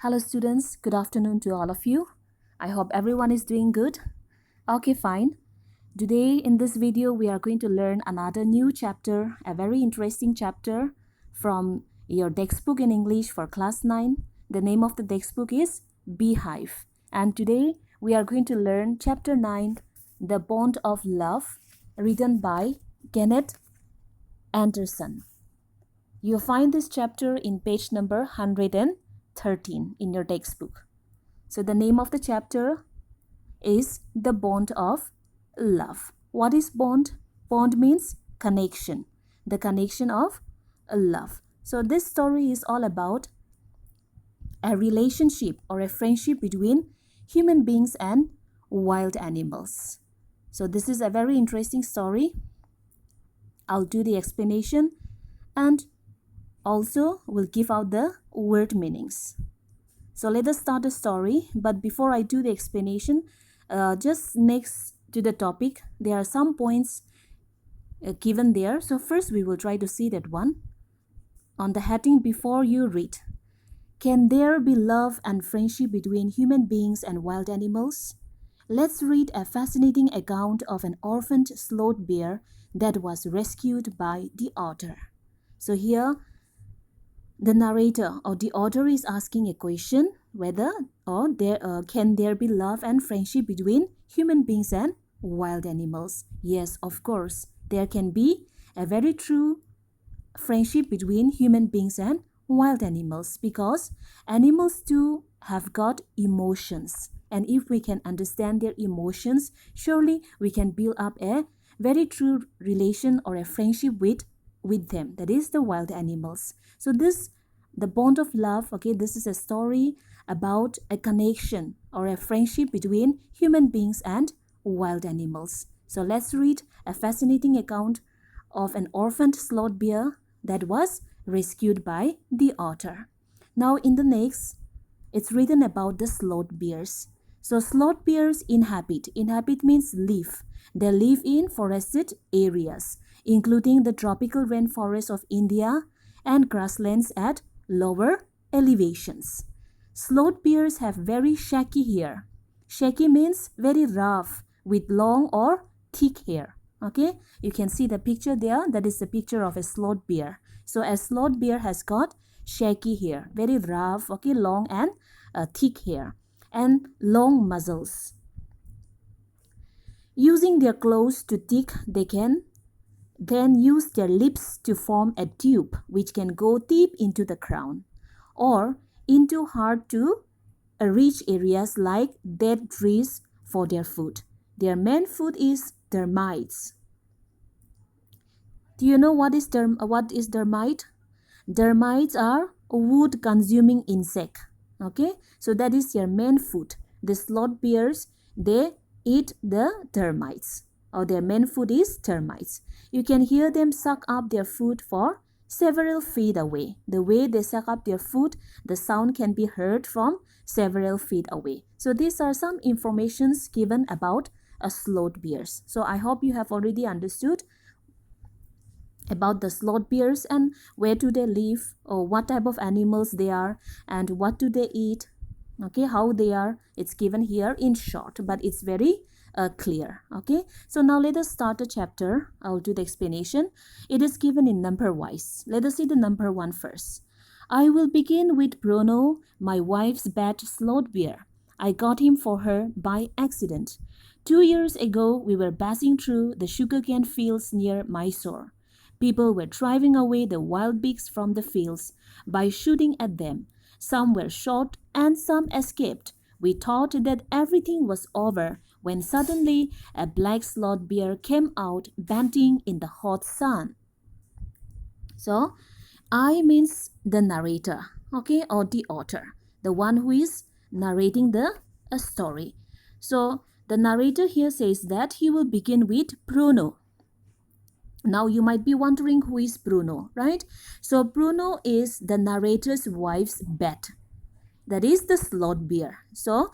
Hello students, good afternoon to all of you. I hope everyone is doing good. Okay, fine. Today in this video we are going to learn another new chapter, a very interesting chapter from your textbook in English for class 9. The name of the textbook is Beehive. And today we are going to learn chapter 9, The Bond of Love, written by Kenneth Anderson. You'll find this chapter in page number 113 in your textbook. So the name of the chapter is The Bond of Love. What is bond? Bond means connection. The connection of love. So this story is all about a relationship or a friendship between human beings and wild animals. So this is a very interesting story. I'll do the explanation and also will give out the word meanings. So let us start the story, but before I do the explanation, just next to the topic, there are some points given there. So first we will try to see that one. On the heading before you read, can there be love and friendship between human beings and wild animals? Let's read a fascinating account of an orphaned sloth bear that was rescued by the author. So here, the narrator or the author is asking a question whether can there be love and friendship between human beings and wild animals. Yes, of course, there can be a very true friendship between human beings and wild animals because animals too have got emotions, and if we can understand their emotions, surely we can build up a very true relation or a friendship with them, that is the wild animals. So the bond of love, okay, this is a story about a connection or a friendship between human beings and wild animals. So let's read a fascinating account of an orphaned sloth bear that was rescued by the author. Now in the next, it's written about the sloth bears. So sloth bears inhabit means live. They live in forested areas, including the tropical rainforests of India and grasslands at lower elevations. Sloth bears have very shaggy hair. Shaggy means very rough with long or thick hair. Okay, you can see the picture there. That is the picture of a sloth bear. So a sloth bear has got shaggy hair, very rough, okay, long and thick hair, and long muzzles. Using their claws to dig, they can then use their lips to form a tube which can go deep into the ground or into hard to reach areas like dead trees for their food. Their main food is termites. Do you know what is termite? Termites are a wood-consuming insect. Okay, so that is their main food. The sloth bears, they eat the termites, or their main food is termites. You can hear them suck up their food for several feet away. The way they suck up their food, the sound can be heard from several feet away. So these are some informations given about sloth bears. So I hope you have already understood about the sloth bears and where do they live, or what type of animals they are, and what do they eat, okay, how they are. It's given here in short, but it's very clear. Okay, so now let us start the chapter. I'll do the explanation. It is given in number wise. Let us see the number 1 first. I will begin with Bruno, my wife's pet sloth bear. I got him for her by accident. 2 years ago, we were passing through the sugarcane fields near Mysore. People were driving away the wild pigs from the fields by shooting at them. Some were shot and some escaped. We thought that everything was over when suddenly a black sloth bear came out panting in the hot sun. So, I means the narrator, okay, or the author, the one who is narrating the story. So, the narrator here says that he will begin with Bruno. Now you might be wondering who is Bruno, right? So Bruno is the narrator's wife's pet. That is the sloth bear. So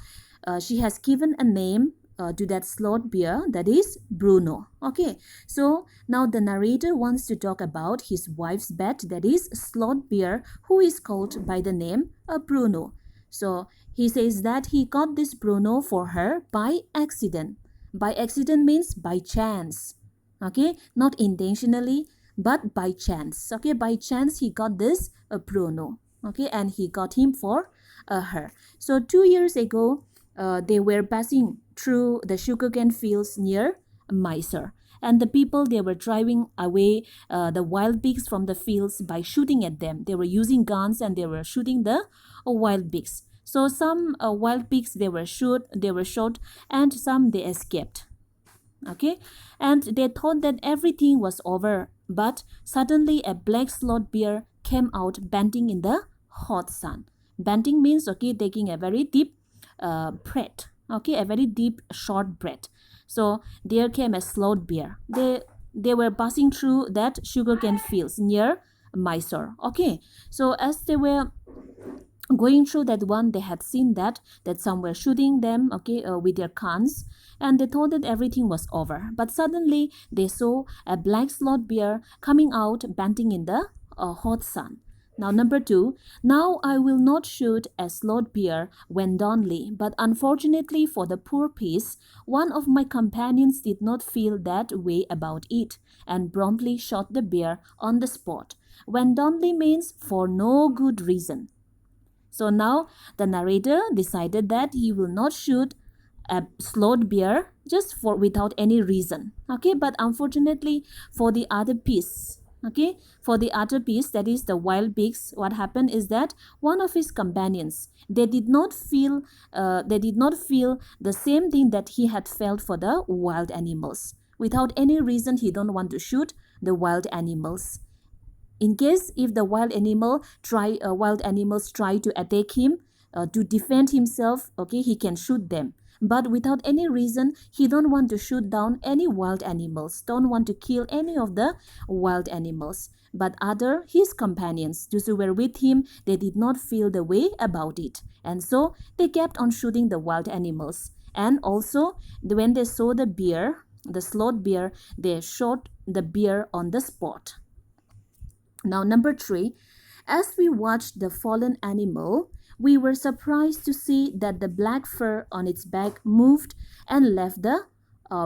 she has given a name to that sloth bear, that is Bruno. Okay, so now the narrator wants to talk about his wife's pet, that is sloth bear, who is called by the name Bruno. So he says that he got this prono for her by accident. By accident means by chance. Okay, not intentionally, but by chance. Okay, by chance he got this prono. Okay, and he got him for her. So 2 years ago, they were passing through the sugarcane fields near Mysore, and the people, they were driving away the wild pigs from the fields by shooting at them. They were using guns and they were shooting the wild pigs. So some wild pigs, they were shot, and some they escaped. Okay, and they thought that everything was over, but suddenly a black sloth bear came out panting in the hot sun. Panting means, okay, taking a very deep breath. Okay, a very deep short breath. So there came a sloth bear. They were passing through that sugarcane fields near Mysore. Okay, so as they were going through that one, they had seen that some were shooting them, okay, with their guns, and they thought that everything was over. But suddenly they saw a black sloth bear coming out panting in the hot sun. Now number 2, now I will not shoot a sloth bear when lonely, but unfortunately for the poor beast, one of my companions did not feel that way about it and promptly shot the bear on the spot. When lonely means for no good reason. So now the narrator decided that he will not shoot a sloth bear just for without any reason. Okay, but unfortunately for the other piece, okay, for the other piece, that is the wild pigs, what happened is that one of his companions, they did not feel the same thing that he had felt for the wild animals. Without any reason, he don't want to shoot the wild animals. In case if the wild animals try to attack him, to defend himself, okay, he can shoot them. But without any reason, he don't want to shoot down any wild animals, don't want to kill any of the wild animals. But his companions, those who were with him, they did not feel the way about it. And so they kept on shooting the wild animals. And also, when they saw the sloth bear, they shot the bear on the spot. Now number 3, as we watched the fallen animal, we were surprised to see that the black fur on its back moved and left the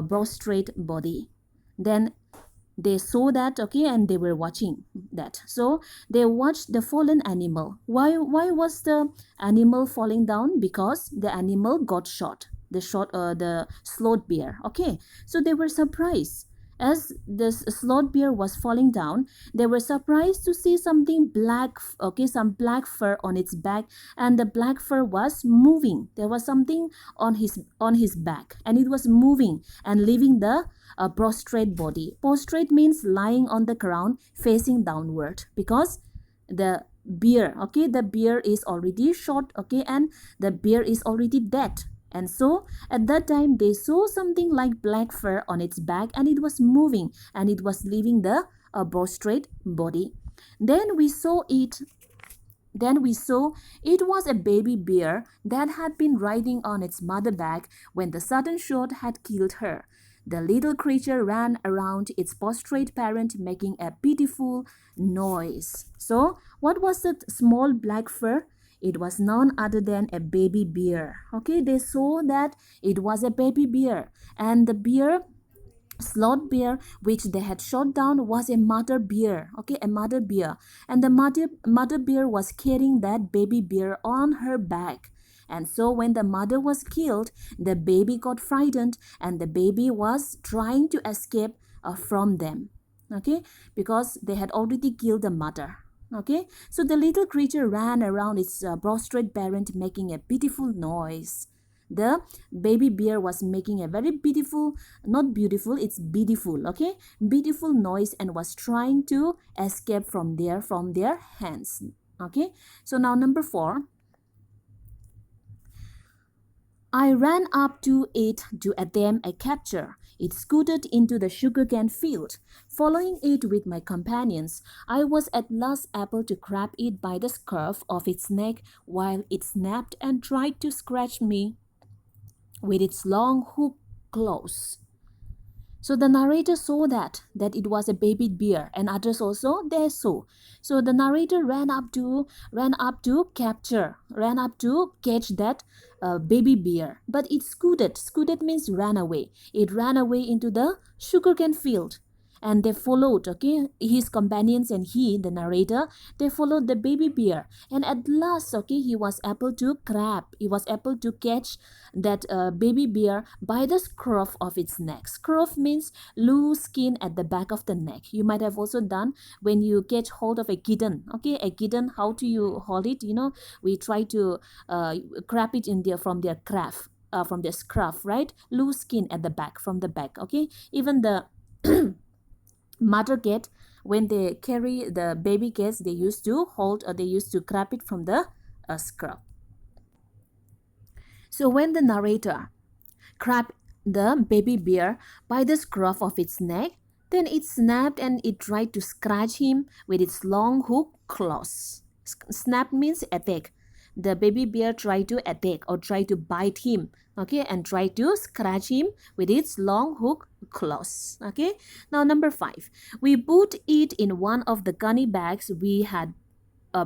prostrate body. Then they saw that, okay, and they were watching that. So they watched the fallen animal. Why was the animal falling down? Because the animal got shot. The sloth bear. Okay, so they were surprised. As this sloth bear was falling down, they were surprised to see something black, okay, some black fur on its back, and the black fur was moving. There was something on his back, and it was moving and leaving the prostrate body. Prostrate means lying on the ground facing downward, because the bear, okay, the bear is already shot, okay, and the bear is already dead. And so at that time they saw something like black fur on its back, and it was moving and it was leaving the prostrate body. Then we saw it was a baby bear that had been riding on its mother back when the sudden shot had killed her. The little creature ran around its prostrate parent, making a pitiful noise. So what was that small black fur? It was none other than a baby bear. Okay, they saw that it was a baby bear, and the sloth bear which they had shot down was a mother bear. Okay, a mother bear, and the mother bear was carrying that baby bear on her back. And so when the mother was killed, the baby got frightened, and the baby was trying to escape from them. Okay, because they had already killed the mother. Okay, so the little creature ran around its prostrate parent, making a pitiful noise. The baby bear was making a very beautiful, not beautiful, it's beautiful, okay, beautiful noise, and was trying to escape from their hands. Okay, so now number 4. I ran up to it to attempt a capture. It scooted into the sugarcane field. Following it with my companions, I was at last able to grab it by the scruff of its neck while it snapped and tried to scratch me with its long hook claws. So the narrator saw that it was a baby bear, and others also they saw. So the narrator ran up to catch that baby bear, but it scooted. Scooted means ran away. It ran away into the sugarcane field, and they followed. Okay, his companions and he, the narrator, they followed the baby bear, and at last, okay, he was able to catch that baby bear by the scruff of its neck. Scruff means loose skin at the back of the neck. You might have also done when you catch hold of a kitten. Okay, a kitten, how do you hold it? We try to grab it in there from their from their scruff, right? Loose skin at the back, from the back. Okay, even the mother cat, when they carry the baby cats, they used to grab it from the scruff. So when the narrator grabbed the baby bear by the scruff of its neck, then it snapped and it tried to scratch him with its long hook claws. Snap means attack. The baby bear tried to attack or try to bite him, okay, and try to scratch him with its long hook claws. Okay, now number 5, we put it in one of the gunny bags we had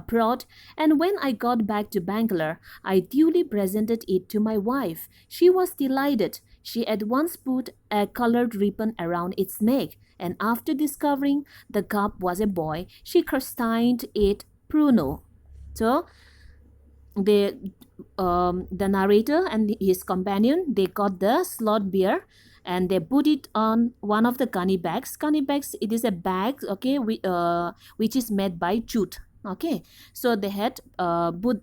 brought, and when I got back to Bangalore, I duly presented it to my wife. She was delighted. She at once put a colored ribbon around its neck, and after discovering the cub was a boy, she christened it Bruno. So the narrator and his companion, they got the sloth bear and they put it on one of the gunny bags. Gunny bags, it is a bag, okay, which is made by jute. Okay, so they had put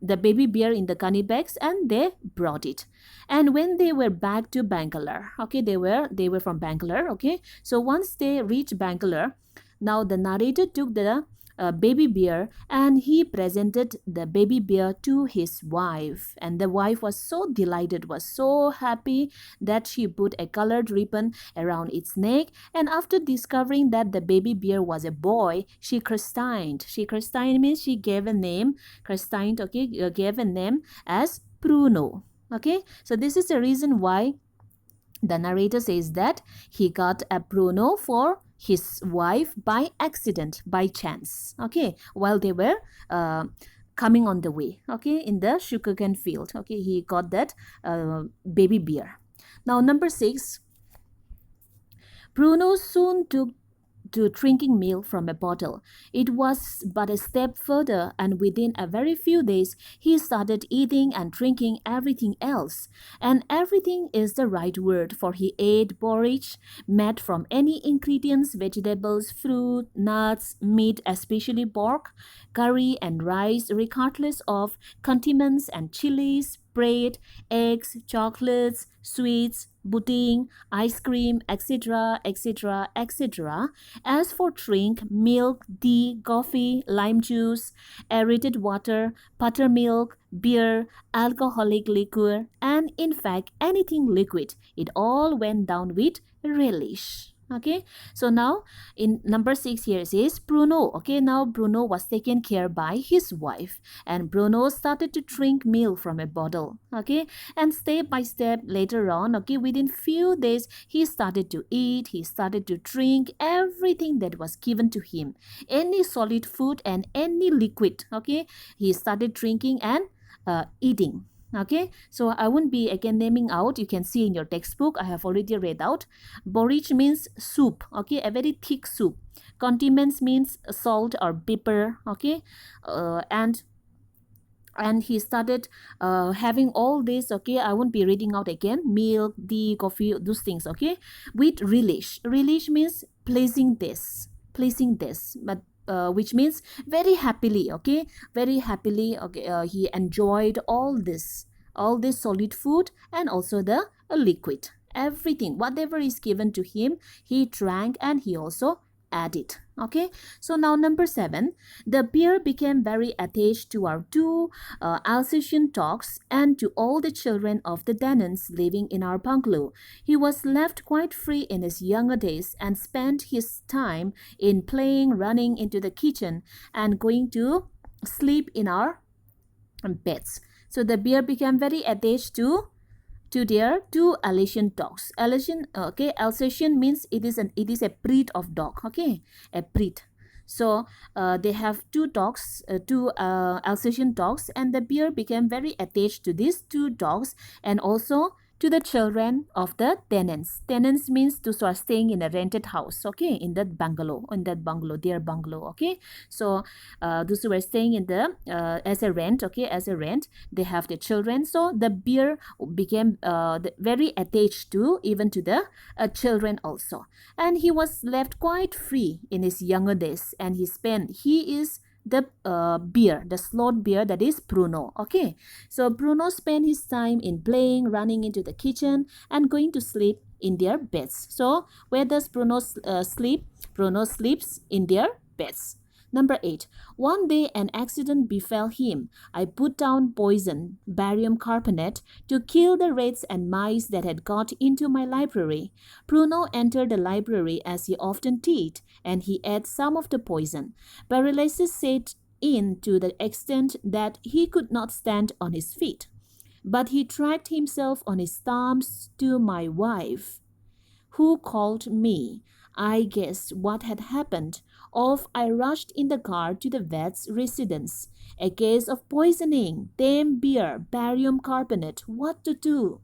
the baby bear in the gunny bags and they brought it. And when they were back to Bangalore, okay, they were from Bangalore. Okay, so once they reached Bangalore, now the narrator took the baby bear and he presented the baby bear to his wife, and the wife was so delighted, was so happy that she put a colored ribbon around its neck, and after discovering that the baby bear was a boy, she christened means she gave a name, gave a name as Bruno. Okay, so this is the reason why the narrator says that he got a Bruno for his wife by accident, by chance, okay, while they were coming on the way, okay, in the sugarcane field. Okay, he got that baby bear. Now number 6, Bruno soon took to drinking milk from a bottle. It was but a step further, and within a very few days, he started eating and drinking everything else. And everything is the right word, for he ate porridge made from any ingredients, vegetables, fruit, nuts, meat, especially pork, curry and rice, regardless of condiments and chilies, bread, eggs, chocolates, sweets, pudding, ice cream, etc., etc., etc. As for drink, milk, tea, coffee, lime juice, aerated water, buttermilk, beer, alcoholic liquor, and in fact anything liquid, it all went down with relish. Okay, so now in number 6 here says Bruno. Okay, now Bruno was taken care by his wife, and Bruno started to drink milk from a bottle. Okay, and step by step later on, okay, within few days he started to eat, he started to drink everything that was given to him, any solid food and any liquid. Okay, he started drinking and eating. Okay, so I won't be again naming out. You can see in your textbook, I have already read out. Porridge means soup, okay, a very thick soup. Condiments means salt or pepper, okay, and he started having all this. Okay, I won't be reading out again. Milk, tea, coffee, those things, okay, with relish. Relish means pleasing this, but which means very happily. Okay, very happily. Okay, he enjoyed all this solid food and also the liquid, everything, whatever is given to him, he drank and he also ate. Okay, so now number 7, the bear became very attached to our 2 Alsatian dogs and to all the children of the tenants living in our bungalow. He was left quite free in his younger days and spent his time in playing, running into the kitchen and going to sleep in our beds. So the bear became very attached to to their two Alsatian dogs. Alsatian means it is a breed of dog. Okay, a breed. So they have two dogs, two Alsatian dogs, and the bear became very attached to these two dogs and also to the children of the tenants. Tenants means those who are staying in a rented house, okay, in that bungalow, their bungalow, okay. So those who are staying in the as a rent, okay, as a rent, they have the children. So the bear became very attached to even to the children also, and he was left quite free in his younger days, and he is the bear, the sloth bear, that is Bruno. Okay, so Bruno spent his time in playing, running into the kitchen, and going to sleep in their beds. So where does Bruno sleep? Bruno sleeps in their beds. Number 8. One day an accident befell him. I put down poison, barium carbonate, to kill the rats and mice that had got into my library. Bruno entered the library as he often did, and he ate some of the poison. Paralysis set in to the extent that he could not stand on his feet. But he dragged himself on his thumbs to my wife, who called me. I guessed what had happened. Off I rushed in the car to the vet's residence. A case of poisoning, damn beer, barium carbonate, what to do?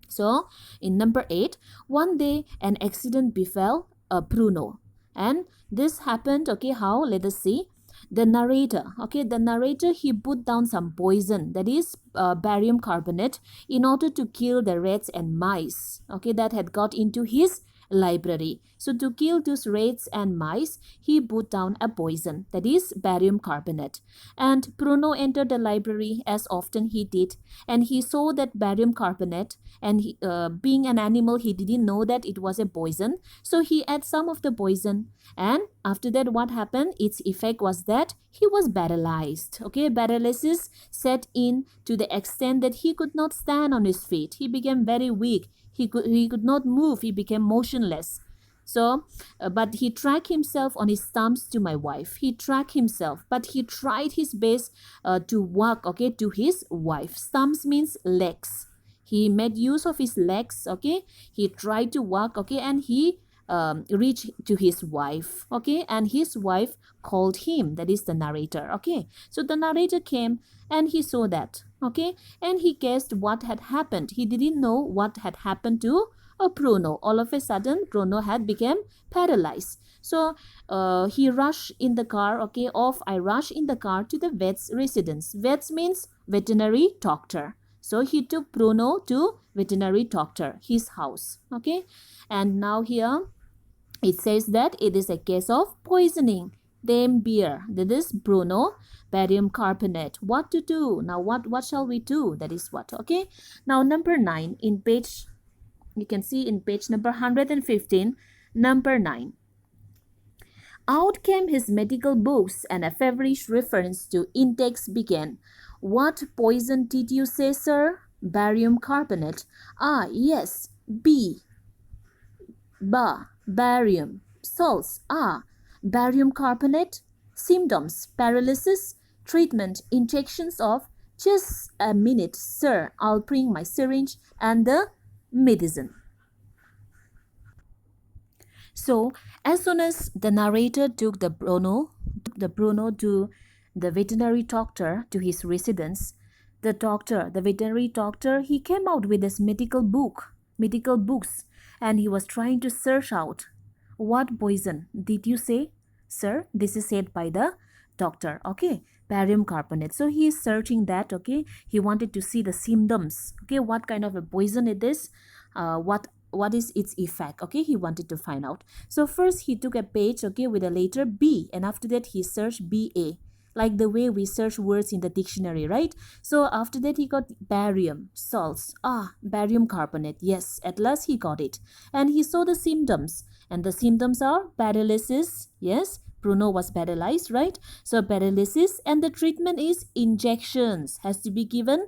So, in number 8, one day an accident befell Bruno. And this happened, okay, how? Let us see. The narrator, he put down some poison, that is barium carbonate, in order to kill the rats and mice, okay, that had got into his library. So to kill those rats and mice, he put down a poison, that is barium carbonate. And Bruno entered the library as often he did, and he saw that barium carbonate, and he, being an animal, he didn't know that it was a poison. So he ate some of the poison, and after that what happened? Its effect was that he was paralyzed. Okay, paralysis set in to the extent that he could not stand on his feet. He became very weak. He could not move. He became motionless. So, but he dragged himself on his thumbs to my wife. He dragged himself, but he tried his best to walk, okay, to his wife. Thumbs means legs. He made use of his legs, okay. He tried to walk, okay, and he reached to his wife, okay, and his wife called him, that is the narrator, okay. So the narrator came and he saw that, okay, and he guessed what had happened. He didn't know what had happened to Bruno. All of a sudden, Bruno had become paralyzed. So he rushed in the car, okay, I rushed in the car to the vet's residence. Vets means veterinary doctor. So he took Bruno to veterinary doctor, his house, okay. And now here it says that it is a case of poisoning. Damn beer. That is Bruno, barium carbonate. What to do? Now what shall we do? That is what, okay. Now number 9 in page, you can see in page number 115, number 9. Out came his medical books, and a feverish reference to intakes began. What poison did you say, sir? Barium carbonate. Ah, yes. Barium. Salts. Ah, barium carbonate. Symptoms: paralysis. Treatment: injections of. Just a minute, sir. I'll bring my syringe and the medicine. So, as soon as the narrator took the Bruno to the veterinary doctor to his residence, the veterinary doctor, he came out with his medical books, and he was trying to search out, what poison did you say, sir? This is said by the doctor, okay, barium carbonate. So he is searching that, okay. He wanted to see the symptoms, okay, what kind of a poison it is, what is its effect, okay. He wanted to find out. So first he took a page, okay, with a letter B, and after that he searched BA, like the way we search words in the dictionary, right? So after that he got barium, salts. Barium carbonate. Yes, at last he got it. And he saw the symptoms, and the symptoms are paralysis. Yes, Bruno was paralyzed, right? So paralysis, and the treatment is injections, has to be given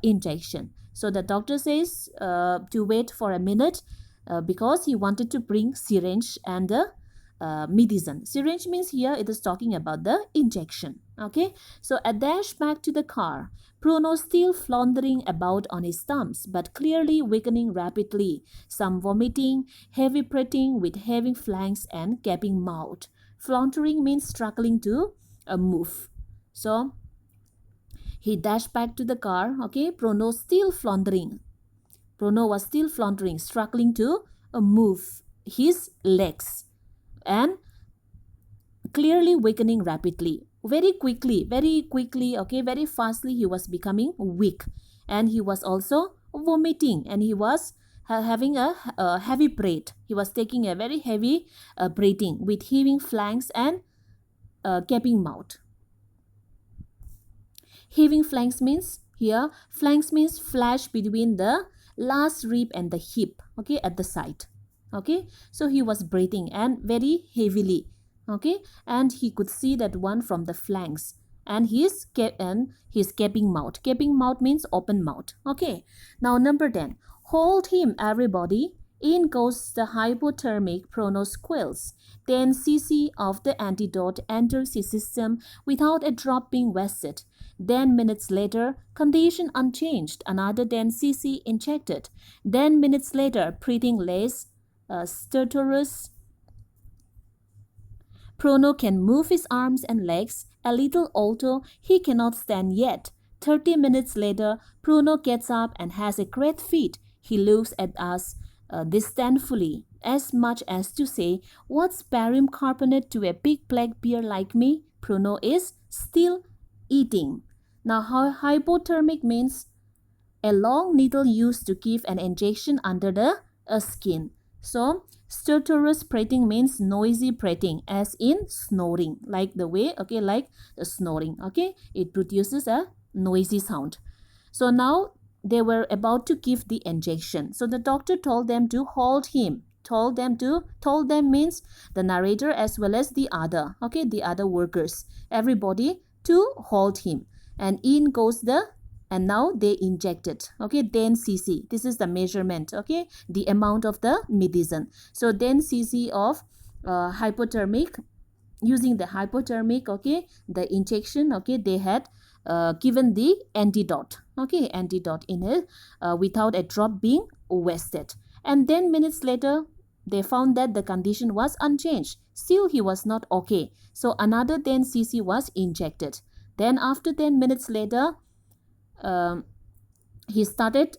injection. So the doctor says to wait for a minute because he wanted to bring syringe and the medicine. Syringe means here it is talking about the injection. Okay, so a dash back to the car. Bruno still floundering about on his thumbs, but clearly weakening rapidly. Some vomiting, heavy breathing with heavy flanks and gaping mouth. Floundering means struggling to move. So he dashed back to the car. Okay, Bruno still floundering. Bruno was still floundering, struggling to move his legs and clearly weakening rapidly. Very quickly, okay, very fastly he was becoming weak, and he was also vomiting, and he was having a heavy breath. He was taking a very heavy breathing with heaving flanks and gaping mouth. Heaving flanks means here, flanks means flash between the last rib and the hip, okay, at the side. Okay, so he was breathing and very heavily. Okay, and he could see that one from the flanks, and his gaping mouth. Gaping mouth means open mouth. Okay, now number 10. Hold him, everybody. In goes the hypothermic. Bruno squeals. 10 cc of the antidote enters his system without a drop being wasted. 10 minutes later, condition unchanged. Another 10 cc injected. 10 minutes later, breathing less, stertorous. Bruno can move his arms and legs a little, although he cannot stand yet. 30 minutes later, Bruno gets up and has a great feat. He looks at us disdainfully, as much as to say, "What's barium carbonate to a big black bear like me?" Bruno is still eating. Now, hypothermic means a long needle used to give an injection under the skin. So, stertorous breathing means noisy breathing, as in snoring, like the way, okay, like the snoring, okay, it produces a noisy sound. So now they were about to give the injection. So the doctor told them to hold him. Told them means the narrator as well as the other, okay, the other workers, everybody to hold him. And in goes and now they injected, okay, 10 cc. This is the measurement, okay, the amount of the medicine. So 10 cc of hypothermic, using the hypothermic, okay, the injection, okay, they had given the antidote, okay, antidote in it without a drop being wasted. And 10 minutes later, they found that the condition was unchanged. Still, he was not okay. So another 10 cc was injected. Then after 10 minutes later, he started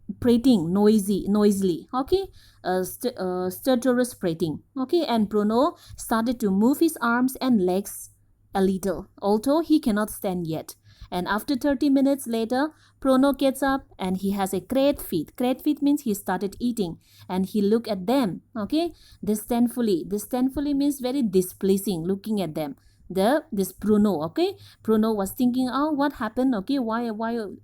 breathing noisily, okay, stertorous breathing, okay, and Bruno started to move his arms and legs a little, although he cannot stand yet. And after 30 minutes later, Bruno gets up and he has a great feat. Great feat means he started eating, and he looked at them, okay, disdainfully. Disdainfully means very displeasing, looking at them. This Bruno, okay, Bruno was thinking, oh, what happened, okay, why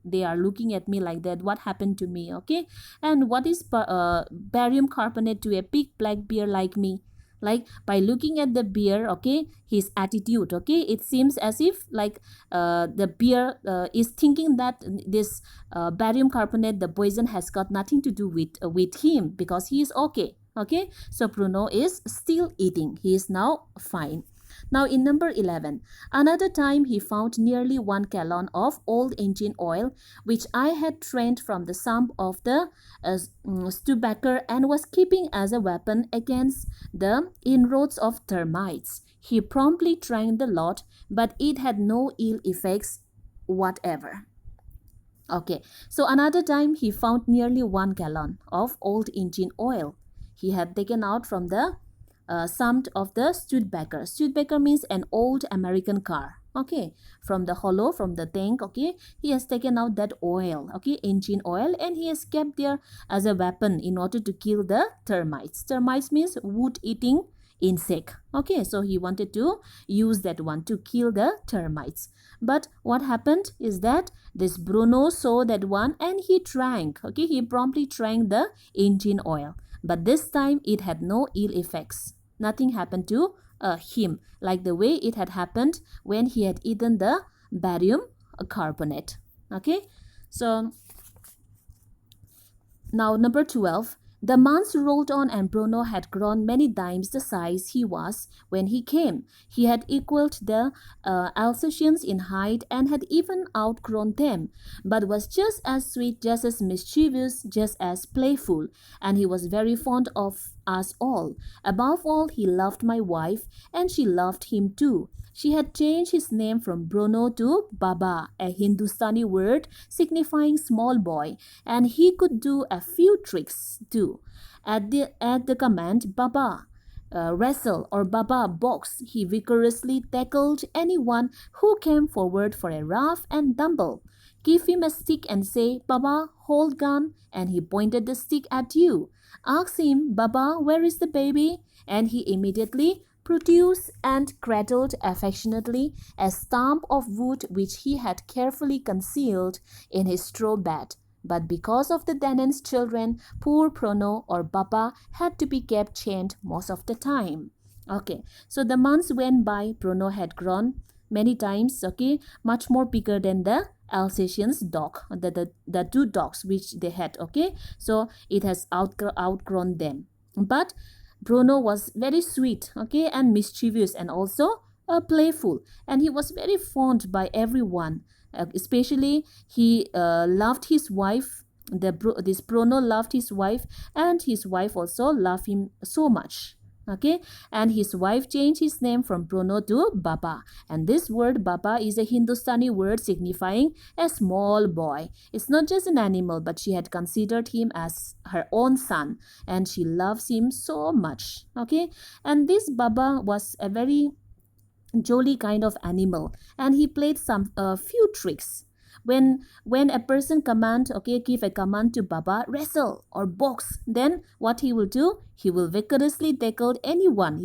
they are looking at me like that, what happened to me, okay, and what is barium carbonate to a big black bear like me? Like, by looking at the bear, okay, his attitude, okay, it seems as if like the bear is thinking that this barium carbonate, the poison, has got nothing to do with him, because he is okay. Okay, so Bruno is still eating. He is now fine. Now in number 11, another time he found nearly 1 gallon of old engine oil, which I had drained from the sump of the Stubacker and was keeping as a weapon against the inroads of termites. He promptly drank the lot, but it had no ill effects whatever. Okay, so another time he found nearly 1 gallon of old engine oil. He had taken out from the sump of the Studebaker. Studebaker means an old American car. Okay, from the hollow, from the tank, okay, he has taken out that oil, okay, engine oil, and he has kept there as a weapon in order to kill the termites. Termites means wood-eating insect. Okay, so he wanted to use that one to kill the termites. But what happened is that this Bruno saw that one and he drank. Okay, he promptly drank the engine oil. But this time it had no ill effects. Nothing happened to him, like the way it had happened when he had eaten the barium carbonate. Okay, so now number 12. The months rolled on and Bruno had grown many times the size he was when he came. He had equaled the Alsatians in height and had even outgrown them, but was just as sweet, just as mischievous, just as playful, and he was very fond of us all. Above all, he loved my wife, and she loved him too. She had changed his name from Bruno to Baba, a Hindustani word signifying small boy, and he could do a few tricks too. At the command Baba, wrestle or Baba box, he vigorously tackled anyone who came forward for a rough and tumble. Give him a stick and say, Baba, hold gun, and he pointed the stick at you. Ask him, Baba, where is the baby? And he immediately produced and cradled affectionately a stump of wood which he had carefully concealed in his straw bed. But because of the tenant's children, poor Prono or Baba had to be kept chained most of the time. Okay, so the months went by. Prono had grown many times, okay, much more bigger than the Alsatian's dog, the two dogs which they had, okay. So it has outgrown them. But Bruno was very sweet, okay, and mischievous and also playful, and he was very fond by everyone. Especially, he loved his wife. This Bruno loved his wife, and his wife also loved him so much. Okay, and his wife changed his name from Bruno to Baba, and this word Baba is a Hindustani word signifying a small boy. It's not just an animal, but she had considered him as her own son, and she loves him so much. Okay, and this Baba was a very jolly kind of animal, and he played some few tricks. When a person give a command to Baba, wrestle or box, then what he will do, he will vigorously tackle anyone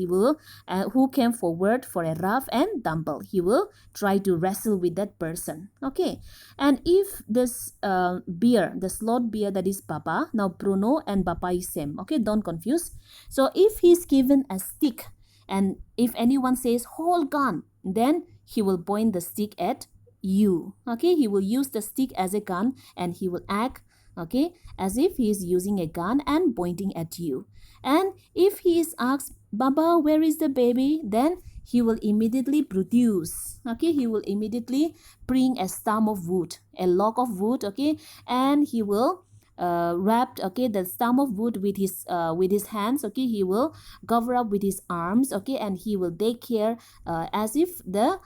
who came forward for a rough and tumble. He will try to wrestle with that person. Okay, and if this bear, the slot bear, that is Baba, now Bruno and Baba is same, okay, don't confuse. So if he's given a stick, and if anyone says hold gun, then he will point the stick at you. Okay, he will use the stick as a gun, and he will act, okay, as if he is using a gun and pointing at you. And if he is asked, Baba, where is the baby? Then he will immediately produce, okay, he will immediately bring a stump of wood, a log of wood, okay, and he will wrapped, okay, the stump of wood with his hands, okay, he will cover up with his arms, okay, and he will take care as if the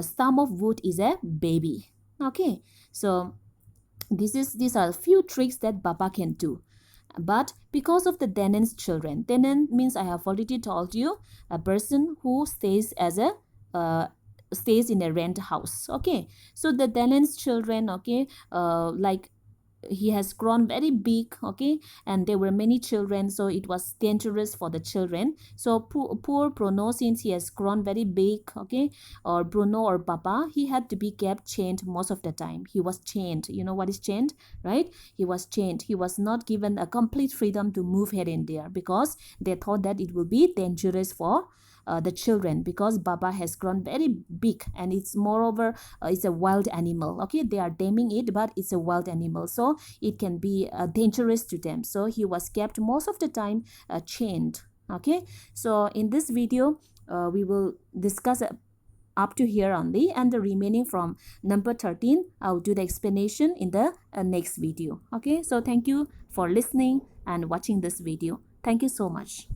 stump of wood is a baby. Okay, so these are a few tricks that Baba can do. But because of the tenant's children, tenant means, I have already told you, a person who stays stays in a rent house. Okay, so the tenant's children, okay, like he has grown very big, okay, and there were many children, so it was dangerous for the children. So poor Bruno, since he has grown very big, okay, or Bruno or Papa, he had to be kept chained most of the time. He was chained. You know what is chained, right? He was chained. He was not given a complete freedom to move here and there, because they thought that it will be dangerous for the children, because Baba has grown very big, and it's moreover it's a wild animal. Okay, they are taming it, but it's a wild animal, so it can be dangerous to them. So he was kept most of the time chained. Okay, so in this video we will discuss up to here only, and the remaining from number 13 I'll do the explanation in the next video. Okay, so thank you for listening and watching this video. Thank you so much.